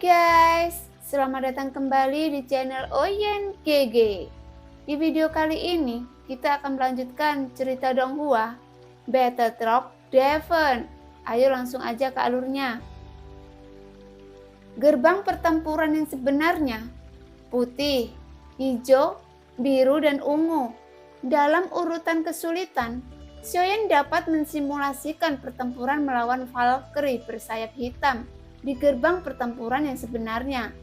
Guys, selamat datang kembali di channel Oyen GG. Di video kali ini, kita akan melanjutkan cerita Donghua, Battle Truck Devon. Ayo langsung aja ke alurnya. Gerbang pertempuran yang sebenarnya, putih, hijau, biru, dan ungu. Dalam urutan kesulitan, Xiaoyan dapat mensimulasikan pertempuran melawan Valkyrie bersayap hitam di gerbang pertempuran yang sebenarnya.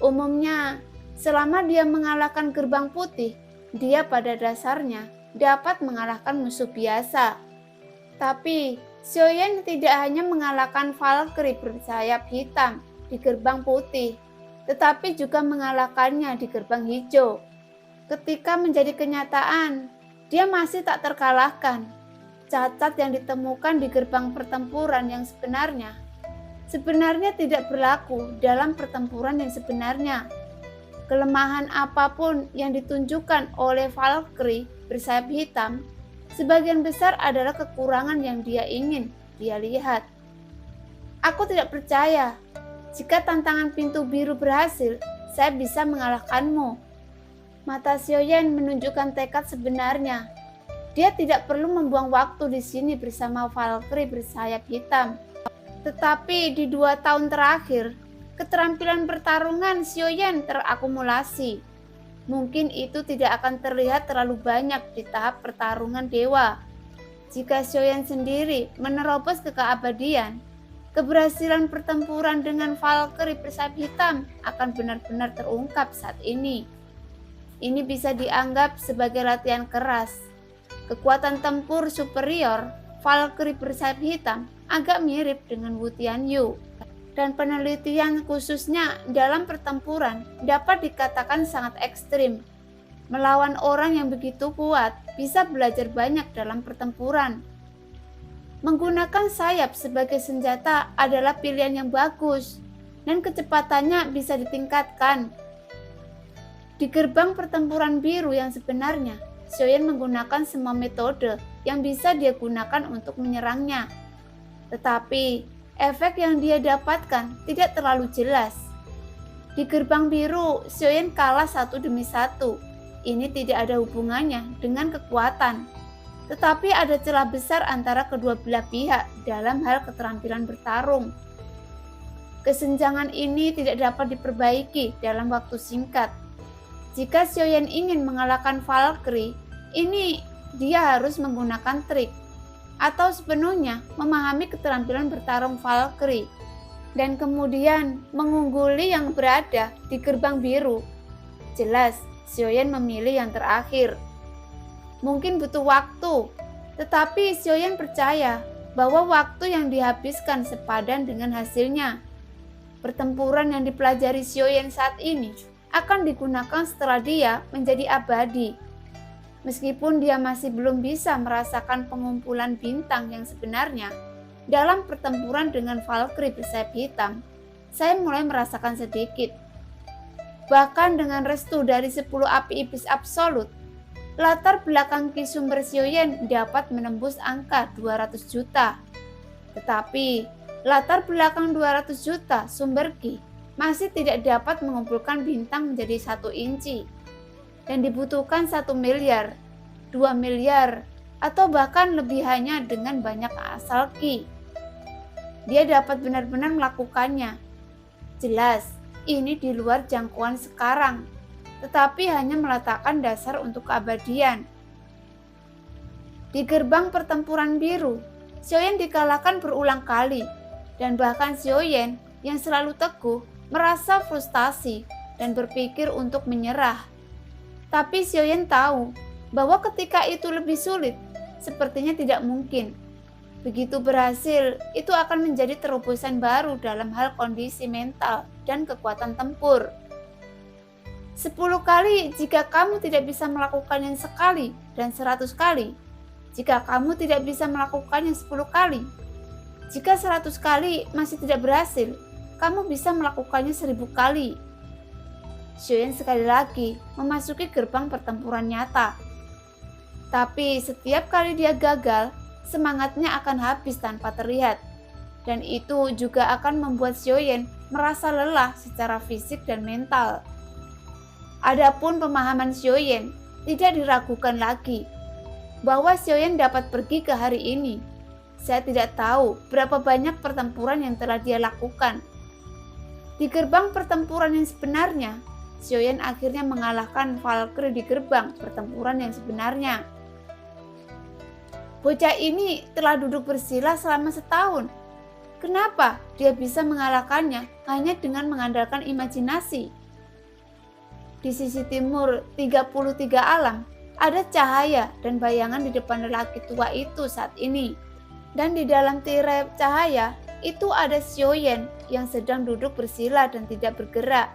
Umumnya, selama dia mengalahkan gerbang putih, dia pada dasarnya dapat mengalahkan musuh biasa. Tapi, Xiaoyan tidak hanya mengalahkan Valkyrie bersayap hitam di gerbang putih, tetapi juga mengalahkannya di gerbang hijau. Ketika menjadi kenyataan, dia masih tak terkalahkan. Cacat yang ditemukan di gerbang pertempuran yang sebenarnya tidak berlaku dalam pertempuran yang sebenarnya. Kelemahan apapun yang ditunjukkan oleh Valkyrie bersayap hitam, sebagian besar adalah kekurangan yang dia ingin dia lihat. Aku tidak percaya. Jika tantangan pintu biru berhasil, saya bisa mengalahkanmu. Mata Xiaoyan menunjukkan tekad sebenarnya. Dia tidak perlu membuang waktu di sini bersama Valkyrie bersayap hitam. Tetapi di 2 tahun terakhir, keterampilan pertarungan Xiaoyan terakumulasi. Mungkin itu tidak akan terlihat terlalu banyak di tahap pertarungan dewa. Jika Xiaoyan sendiri menerobos ke keabadian, keberhasilan pertempuran dengan Valkyrie bersayap hitam akan benar-benar terungkap saat ini. Ini bisa dianggap sebagai latihan keras. Kekuatan tempur superior Valkyrie bersayap hitam agak mirip dengan Wu Tianyu, dan penelitian khususnya dalam pertempuran dapat dikatakan sangat ekstrim. Melawan orang yang begitu kuat bisa belajar banyak dalam pertempuran. Menggunakan sayap sebagai senjata adalah pilihan yang bagus, dan kecepatannya bisa ditingkatkan. Di gerbang pertempuran biru yang sebenarnya, Xiaoyan menggunakan semua metode yang bisa dia gunakan untuk menyerangnya. Tetapi, efek yang dia dapatkan tidak terlalu jelas. Di gerbang biru, Xiaoyan kalah 1 demi 1. Ini tidak ada hubungannya dengan kekuatan. Tetapi ada celah besar antara kedua belah pihak dalam hal keterampilan bertarung. Kesenjangan ini tidak dapat diperbaiki dalam waktu singkat. Jika Xiaoyan ingin mengalahkan Valkyrie, ini dia harus menggunakan trik atau sepenuhnya memahami keterampilan bertarung Valkyrie dan kemudian mengungguli yang berada di gerbang biru. Jelas, Xiaoyan memilih yang terakhir. Mungkin butuh waktu, tetapi Xiaoyan percaya bahwa waktu yang dihabiskan sepadan dengan hasilnya. Pertempuran yang dipelajari Xiaoyan saat ini akan digunakan setelah dia menjadi abadi. Meskipun dia masih belum bisa merasakan pengumpulan bintang yang sebenarnya dalam pertempuran dengan Valkyrie bersayap hitam, saya mulai merasakan sedikit. Bahkan dengan restu dari 10 api iblis absolut, latar belakang Ki sumber Xiaoyan dapat menembus angka 200 juta. Tetapi, latar belakang 200 juta sumber Ki masih tidak dapat mengumpulkan bintang menjadi 1 inci. Dan dibutuhkan 1 miliar, 2 miliar, atau bahkan lebih hanya dengan banyak asal Ki. Dia dapat benar-benar melakukannya. Jelas, ini di luar jangkauan sekarang, tetapi hanya meletakkan dasar untuk keabadian. Di gerbang pertempuran biru, Xiaoyan dikalahkan berulang kali, dan bahkan Xiaoyan yang selalu teguh merasa frustasi dan berpikir untuk menyerah. Tapi Xiaoyan tahu bahwa ketika itu lebih sulit, sepertinya tidak mungkin. Begitu berhasil, itu akan menjadi terobosan baru dalam hal kondisi mental dan kekuatan tempur. 10 kali jika kamu tidak bisa melakukannya sekali dan 100 kali. Jika kamu tidak bisa melakukannya 10 kali. Jika 100 kali masih tidak berhasil, kamu bisa melakukannya 1000 kali. Xiaoyan sekali lagi memasuki gerbang pertempuran nyata. Tapi setiap kali dia gagal, semangatnya akan habis tanpa terlihat. Dan itu juga akan membuat Xiaoyan merasa lelah secara fisik dan mental. Adapun pemahaman Xiaoyan tidak diragukan lagi bahwa Xiaoyan dapat pergi ke hari ini. Saya tidak tahu berapa banyak pertempuran yang telah dia lakukan. Di gerbang pertempuran yang sebenarnya, Xiaoyan akhirnya mengalahkan Valkyrie di gerbang pertempuran yang sebenarnya. Bocah ini telah duduk bersila selama setahun. Kenapa dia bisa mengalahkannya hanya dengan mengandalkan imajinasi? Di sisi timur 33 alam, ada cahaya dan bayangan di depan lelaki tua itu saat ini. Dan di dalam tirai cahaya, itu ada Xiaoyan yang sedang duduk bersila dan tidak bergerak.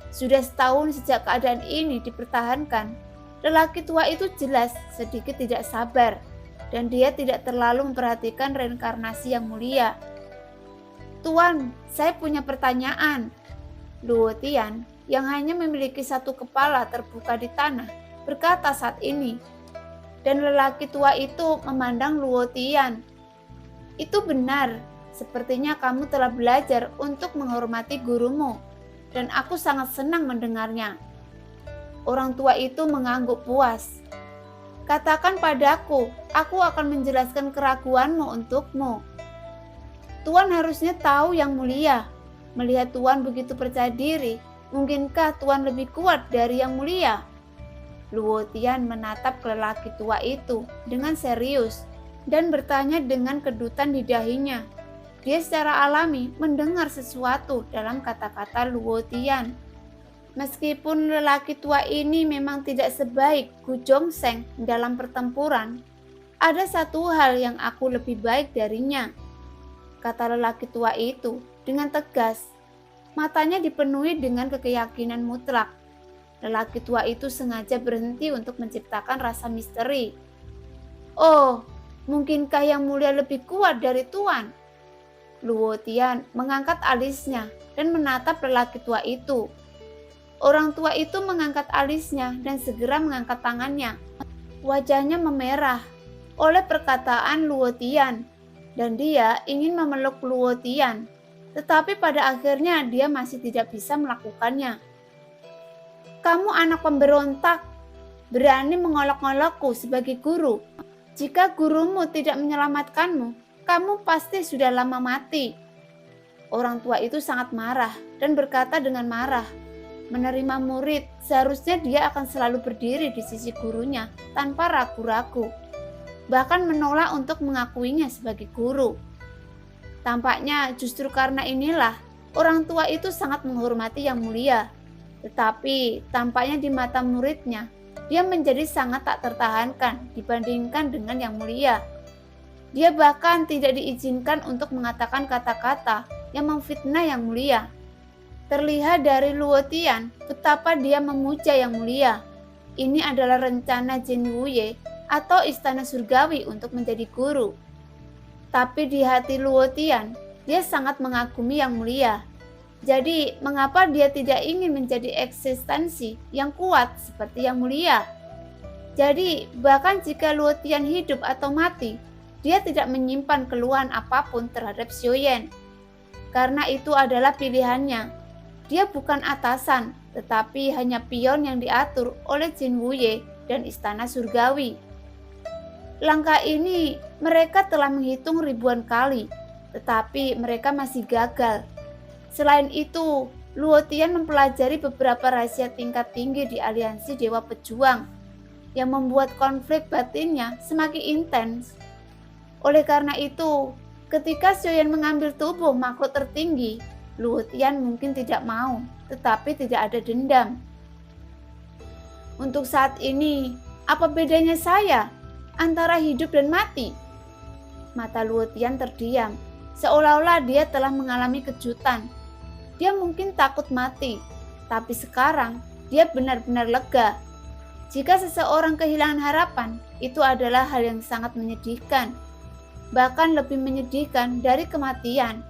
Sudah setahun sejak keadaan ini dipertahankan, lelaki tua itu jelas sedikit tidak sabar, dan dia tidak terlalu memperhatikan reinkarnasi yang mulia. Tuan, saya punya pertanyaan. Luo Tian, yang hanya memiliki satu kepala terbuka di tanah, berkata saat ini. Dan lelaki tua itu memandang Luo Tian. Itu benar. Sepertinya kamu telah belajar untuk menghormati gurumu, dan aku sangat senang mendengarnya. Orang tua itu mengangguk puas. Katakan padaku, aku akan menjelaskan keraguanmu untukmu. Tuan harusnya tahu yang mulia. Melihat Tuan begitu percaya diri, mungkinkah Tuan lebih kuat dari yang mulia? Luo Tian menatap lelaki tua itu dengan serius dan bertanya dengan kedutan di dahinya. Dia secara alami mendengar sesuatu dalam kata-kata Luo Tian. Meskipun lelaki tua ini memang tidak sebaik Gu Zhongsheng dalam pertempuran, ada satu hal yang aku lebih baik darinya, kata lelaki tua itu dengan tegas. Matanya dipenuhi dengan keyakinan mutlak. Lelaki tua itu sengaja berhenti untuk menciptakan rasa misteri. Oh, mungkinkah yang mulia lebih kuat dari Tuan? Luo Tian mengangkat alisnya dan menatap lelaki tua itu. Orang tua itu mengangkat alisnya dan segera mengangkat tangannya. Wajahnya memerah oleh perkataan Luo Tian, dan dia ingin memeluk Luo Tian, tetapi pada akhirnya dia masih tidak bisa melakukannya. Kamu anak pemberontak, berani mengolok-olokku sebagai guru. Jika gurumu tidak menyelamatkanmu, kamu pasti sudah lama mati. Orang tua itu sangat marah dan berkata dengan marah, menerima murid seharusnya dia akan selalu berdiri di sisi gurunya tanpa ragu-ragu, bahkan menolak untuk mengakuinya sebagai guru. Tampaknya justru karena inilah orang tua itu sangat menghormati yang mulia, tetapi tampaknya di mata muridnya dia menjadi sangat tak tertahankan dibandingkan dengan yang mulia. Dia bahkan tidak diizinkan untuk mengatakan kata-kata yang memfitnah yang mulia. Terlihat dari Luo Tian betapa dia memuja yang mulia. Ini adalah rencana Jin Wuye atau istana surgawi untuk menjadi guru. Tapi di hati Luo Tian, dia sangat mengagumi yang mulia. Jadi, mengapa dia tidak ingin menjadi eksistensi yang kuat seperti yang mulia? Jadi, bahkan jika Luo Tian hidup atau mati, dia tidak menyimpan keluhan apapun terhadap Xiaoyan. Karena itu adalah pilihannya. Dia bukan atasan, tetapi hanya pion yang diatur oleh Jin Wuye dan istana surgawi. Langkah ini mereka telah menghitung ribuan kali, tetapi mereka masih gagal. Selain itu, Luo Tian mempelajari beberapa rahasia tingkat tinggi di aliansi Dewa Pejuang yang membuat konflik batinnya semakin intens. Oleh karena itu, ketika Xiaoyan mengambil tubuh makhluk tertinggi, Luo Tian mungkin tidak mau, tetapi tidak ada dendam. Untuk saat ini, apa bedanya saya antara hidup dan mati? Mata Luo Tian terdiam, seolah-olah dia telah mengalami kejutan. Dia mungkin takut mati, tapi sekarang dia benar-benar lega. Jika seseorang kehilangan harapan, itu adalah hal yang sangat menyedihkan. Bahkan lebih menyedihkan dari kematian.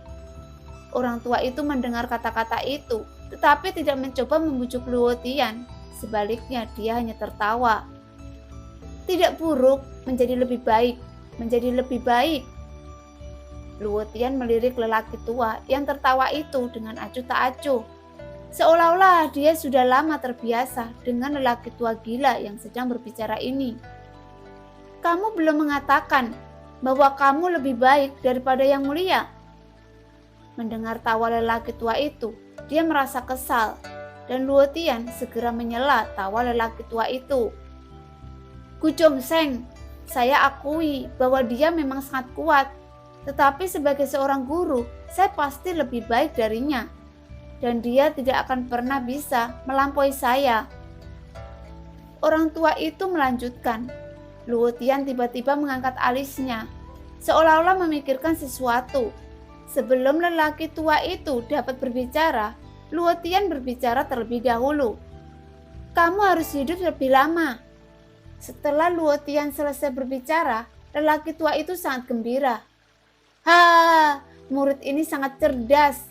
Orang tua itu mendengar kata-kata itu, tetapi tidak mencoba membujuk Luo Tian. Sebaliknya, dia hanya tertawa. Tidak buruk, menjadi lebih baik, menjadi lebih baik. Luotian melirik lelaki tua yang tertawa itu dengan acuh tak acuh. Seolah-olah dia sudah lama terbiasa dengan lelaki tua gila yang sedang berbicara ini. Kamu belum mengatakan bahwa kamu lebih baik daripada yang mulia. Mendengar tawa lelaki tua itu, dia merasa kesal, dan Luotian segera menyela tawa lelaki tua itu. Gujong Seng, saya akui bahwa dia memang sangat kuat, tetapi sebagai seorang guru, saya pasti lebih baik darinya, dan dia tidak akan pernah bisa melampaui saya. Orang tua itu melanjutkan. Luotian tiba-tiba mengangkat alisnya, seolah-olah memikirkan sesuatu. Sebelum lelaki tua itu dapat berbicara, Luotian berbicara terlebih dahulu. Kamu harus hidup lebih lama. Setelah Luotian selesai berbicara, lelaki tua itu sangat gembira. Ha, murid ini sangat cerdas.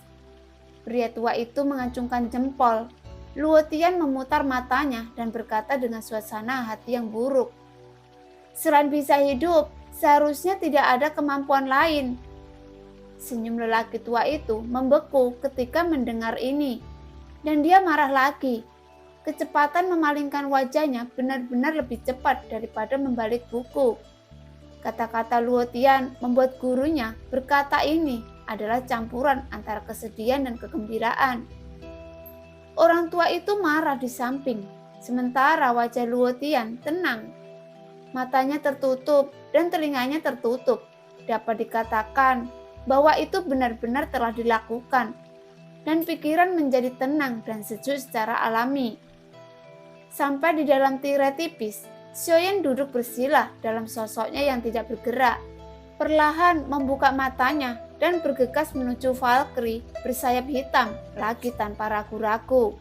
Pria tua itu mengacungkan jempol. Luotian memutar matanya dan berkata dengan suasana hati yang buruk. Selain bisa hidup, seharusnya tidak ada kemampuan lain. Senyum lelaki tua itu membeku ketika mendengar ini, dan dia marah lagi. Kecepatan memalingkan wajahnya benar-benar lebih cepat daripada membalik buku. Kata-kata Luotian membuat gurunya berkata ini adalah campuran antara kesedihan dan kegembiraan. Orang tua itu marah di samping, sementara wajah Luotian tenang. Matanya tertutup dan telinganya tertutup. Dapat dikatakan bahwa itu benar-benar telah dilakukan, dan pikiran menjadi tenang dan sejuk secara alami. Sampai di dalam tirai tipis, Xiaoyan duduk bersila dalam sosoknya yang tidak bergerak. Perlahan membuka matanya dan bergegas menuju Valkyrie bersayap hitam lagi tanpa ragu-ragu.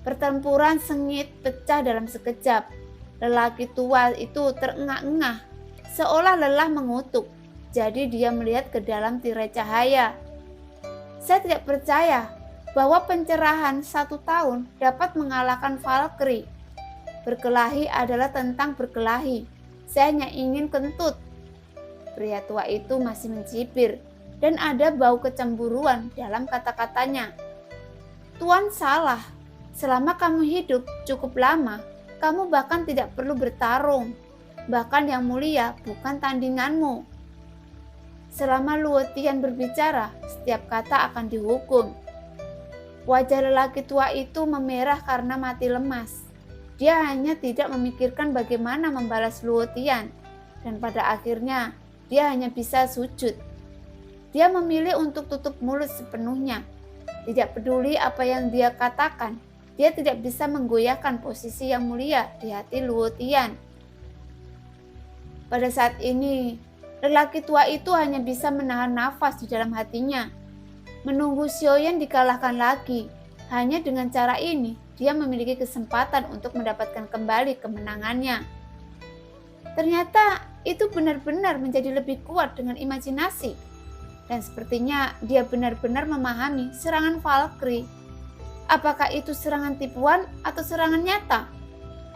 Pertempuran sengit pecah dalam sekejap. Lelaki tua itu terengah-engah, seolah lelah mengutuk. Jadi dia melihat ke dalam tirai cahaya. Saya tidak percaya bahwa pencerahan 1 tahun dapat mengalahkan Valkyrie. Berkelahi adalah tentang berkelahi. Saya hanya ingin kentut. Pria tua itu masih mencibir, dan ada bau kecemburuan dalam kata-katanya. Tuan salah. Selama kamu hidup cukup lama, kamu bahkan tidak perlu bertarung. Bahkan yang mulia bukan tandinganmu. Selama Luotian berbicara, setiap kata akan dihukum. Wajah lelaki tua itu memerah karena mati lemas. Dia hanya tidak memikirkan bagaimana membalas Luotian, dan pada akhirnya dia hanya bisa sujud. Dia memilih untuk tutup mulut sepenuhnya. Tidak peduli apa yang dia katakan, dia tidak bisa menggoyahkan posisi yang mulia di hati Luotian. Pada saat ini, lelaki tua itu hanya bisa menahan nafas di dalam hatinya, menunggu Xiaoyan dikalahkan lagi. Hanya dengan cara ini, dia memiliki kesempatan untuk mendapatkan kembali kemenangannya. Ternyata itu benar-benar menjadi lebih kuat dengan imajinasi. Dan sepertinya dia benar-benar memahami serangan Valkyrie. Apakah itu serangan tipuan atau serangan nyata?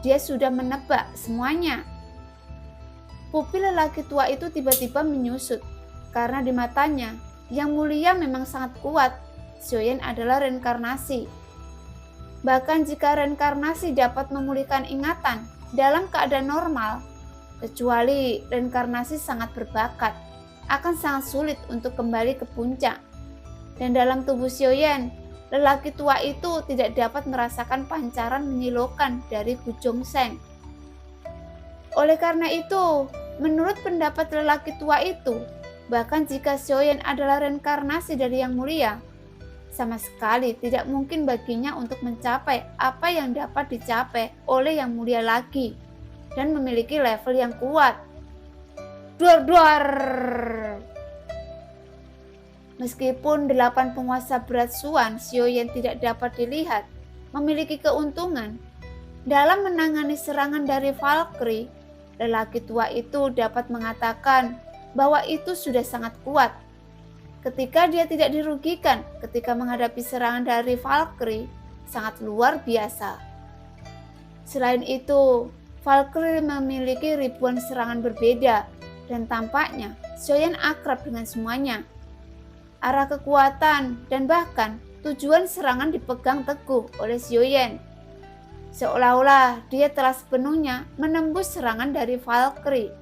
Dia sudah menebak semuanya. Pupil lelaki tua itu tiba-tiba menyusut, karena di matanya, yang mulia memang sangat kuat. Xiaoyan adalah reinkarnasi. Bahkan jika reinkarnasi dapat memulihkan ingatan dalam keadaan normal, kecuali reinkarnasi sangat berbakat, akan sangat sulit untuk kembali ke puncak. Dan dalam tubuh Xiaoyan, lelaki tua itu tidak dapat merasakan pancaran menyilaukan dari Gujong Seng. Oleh karena itu, menurut pendapat lelaki tua itu, bahkan jika Xiaoyan adalah reinkarnasi dari yang mulia, sama sekali tidak mungkin baginya untuk mencapai apa yang dapat dicapai oleh yang mulia lagi dan memiliki level yang kuat. Duar-duar! Meskipun 8 penguasa berat Suan Xiaoyan tidak dapat dilihat memiliki keuntungan dalam menangani serangan dari Valkyrie, lelaki tua itu dapat mengatakan bahwa itu sudah sangat kuat. Ketika dia tidak dirugikan ketika menghadapi serangan dari Valkyrie, sangat luar biasa. Selain itu, Valkyrie memiliki ribuan serangan berbeda dan tampaknya Xiaoyan akrab dengan semuanya. Arah kekuatan dan bahkan tujuan serangan dipegang teguh oleh Xiaoyan. Seolah-olah dia telah sepenuhnya menembus serangan dari Valkyrie.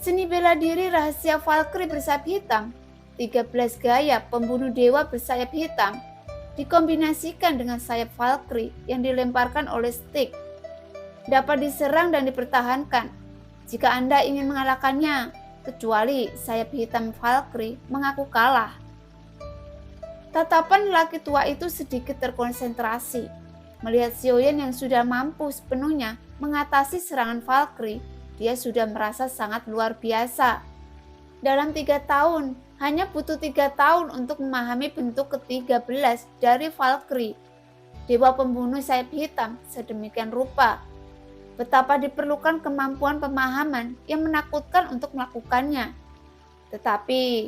Seni bela diri rahasia Valkyrie bersayap hitam, 13 gaya pembunuh dewa bersayap hitam, dikombinasikan dengan sayap Valkyrie yang dilemparkan oleh Styx. Dapat diserang dan dipertahankan jika Anda ingin mengalahkannya, kecuali sayap hitam Valkyrie mengaku kalah. Tatapan lelaki tua itu sedikit terkonsentrasi. Melihat Xiaoyan yang sudah mampu sepenuhnya mengatasi serangan Valkyrie, dia sudah merasa sangat luar biasa. Dalam 3 tahun, hanya butuh 3 tahun untuk memahami bentuk ke-13 dari Valkyrie, dewa pembunuh sayap hitam sedemikian rupa. Betapa diperlukan kemampuan pemahaman yang menakutkan untuk melakukannya. Tetapi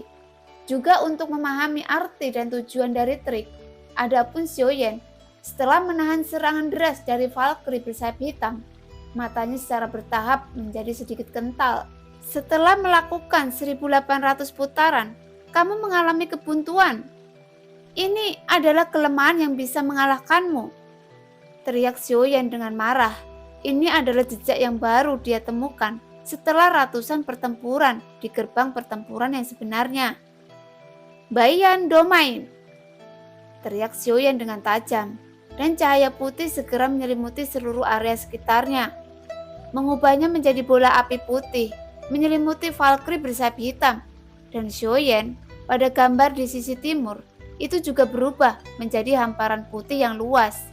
juga untuk memahami arti dan tujuan dari trik. Adapun Xiaoyan, setelah menahan serangan deras dari Valkyrie bersayap hitam, matanya secara bertahap menjadi sedikit kental. Setelah melakukan 1800 putaran, kamu mengalami kebuntuan. Ini adalah kelemahan yang bisa mengalahkanmu, teriak Xiaoyan dengan marah. Ini adalah jejak yang baru dia temukan setelah ratusan pertempuran di gerbang pertempuran yang sebenarnya. Baiyan Domain, teriak Xiaoyan dengan tajam, dan cahaya putih segera menyelimuti seluruh area sekitarnya, mengubahnya menjadi bola api putih, menyelimuti Valkyrie bersayap hitam, dan Xiaoyan pada gambar di sisi timur itu juga berubah menjadi hamparan putih yang luas,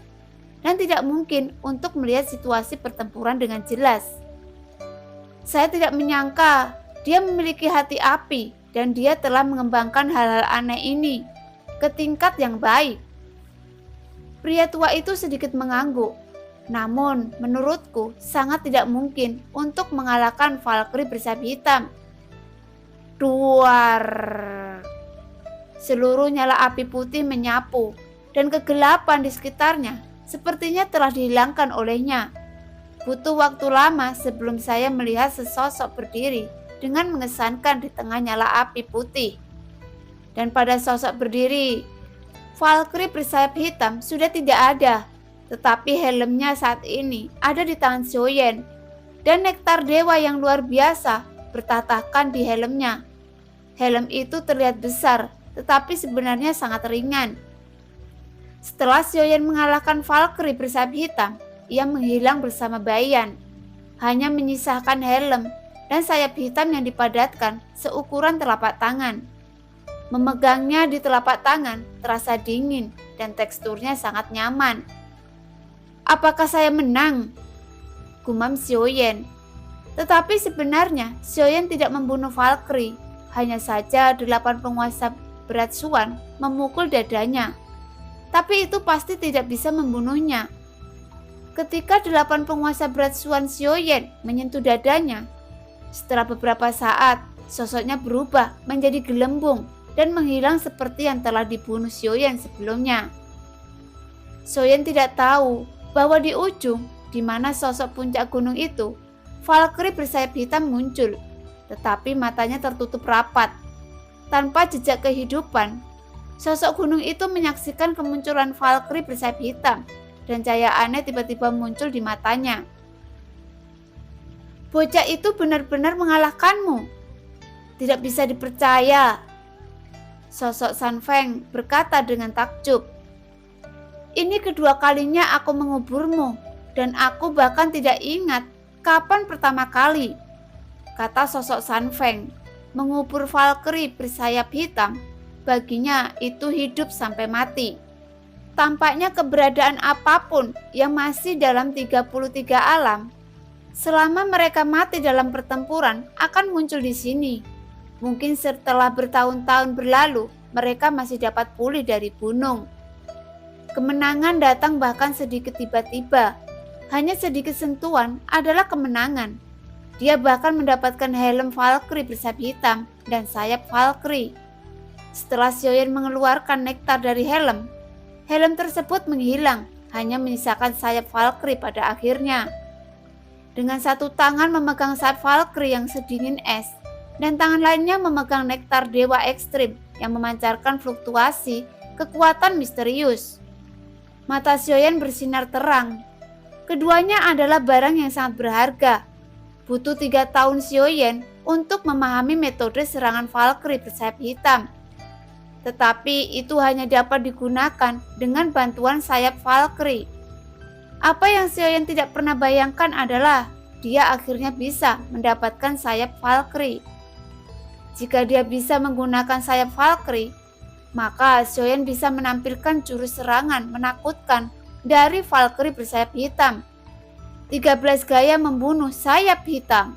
dan tidak mungkin untuk melihat situasi pertempuran dengan jelas. Saya tidak menyangka dia memiliki hati api dan dia telah mengembangkan hal-hal aneh ini ke tingkat yang baik. Pria tua itu sedikit mengangguk. Namun menurutku sangat tidak mungkin untuk mengalahkan Valkyrie bersayap hitam. Duar. Seluruh nyala api putih menyapu dan kegelapan di sekitarnya sepertinya telah dihilangkan olehnya. Butuh waktu lama sebelum saya melihat sesosok berdiri dengan mengesankan di tengah nyala api putih. Dan pada sosok berdiri, Valkyrie bersayap hitam sudah tidak ada, tetapi helmnya saat ini ada di tangan Xiaoyan, dan nektar dewa yang luar biasa bertatakan di helmnya. Helm itu terlihat besar, tetapi sebenarnya sangat ringan. Setelah Xiaoyan mengalahkan Valkyrie bersayap hitam, ia menghilang bersama Baiyan, hanya menyisakan helm dan sayap hitam yang dipadatkan seukuran telapak tangan. Memegangnya di telapak tangan terasa dingin dan teksturnya sangat nyaman. Apakah saya menang? Gumam Xiaoyan. Tetapi sebenarnya Xiaoyan tidak membunuh Valkyrie, hanya saja 8 penguasa berat Suan memukul dadanya. Tapi itu pasti tidak bisa membunuhnya. Ketika 8 penguasa berat Suan Xiaoyan menyentuh dadanya, setelah beberapa saat sosoknya berubah menjadi gelembung dan menghilang seperti yang telah dibunuh Xiaoyan sebelumnya. Xiaoyan tidak tahu bahwa di ujung, di mana sosok puncak gunung itu, Valkyrie bersayap hitam muncul, tetapi matanya tertutup rapat. Tanpa jejak kehidupan, sosok gunung itu menyaksikan kemunculan Valkyrie bersayap hitam, dan cahaya aneh tiba-tiba muncul di matanya. Bocah itu benar-benar mengalahkanmu. Tidak bisa dipercaya. Sosok San Feng berkata dengan takjub. Ini kedua kalinya aku menguburmu, dan aku bahkan tidak ingat kapan pertama kali, kata sosok San Feng. Mengubur Valkyrie bersayap hitam, baginya itu hidup sampai mati. Tampaknya keberadaan apapun yang masih dalam 33 alam, selama mereka mati dalam pertempuran akan muncul di sini. Mungkin setelah bertahun-tahun berlalu, mereka masih dapat pulih dari gunung. Kemenangan datang bahkan sedikit tiba-tiba. Hanya sedikit sentuhan adalah kemenangan. Dia bahkan mendapatkan helm Valkyrie bersayap hitam dan sayap Valkyrie. Setelah Xiaoyan mengeluarkan nektar dari helm, helm tersebut menghilang, hanya menyisakan sayap Valkyrie pada akhirnya. Dengan satu tangan memegang sayap Valkyrie yang sedingin es, dan tangan lainnya memegang nektar dewa ekstrim yang memancarkan fluktuasi kekuatan misterius. Mata Xiaoyan bersinar terang. Keduanya adalah barang yang sangat berharga. Butuh 3 tahun Xiaoyan untuk memahami metode serangan Valkyrie bersayap hitam. Tetapi itu hanya dapat digunakan dengan bantuan sayap Valkyrie. Apa yang Xiaoyan tidak pernah bayangkan adalah dia akhirnya bisa mendapatkan sayap Valkyrie. Jika dia bisa menggunakan sayap Valkyrie, maka Xiaoyan bisa menampilkan jurus serangan menakutkan dari Valkyrie bersayap hitam. 13 gaya membunuh sayap hitam.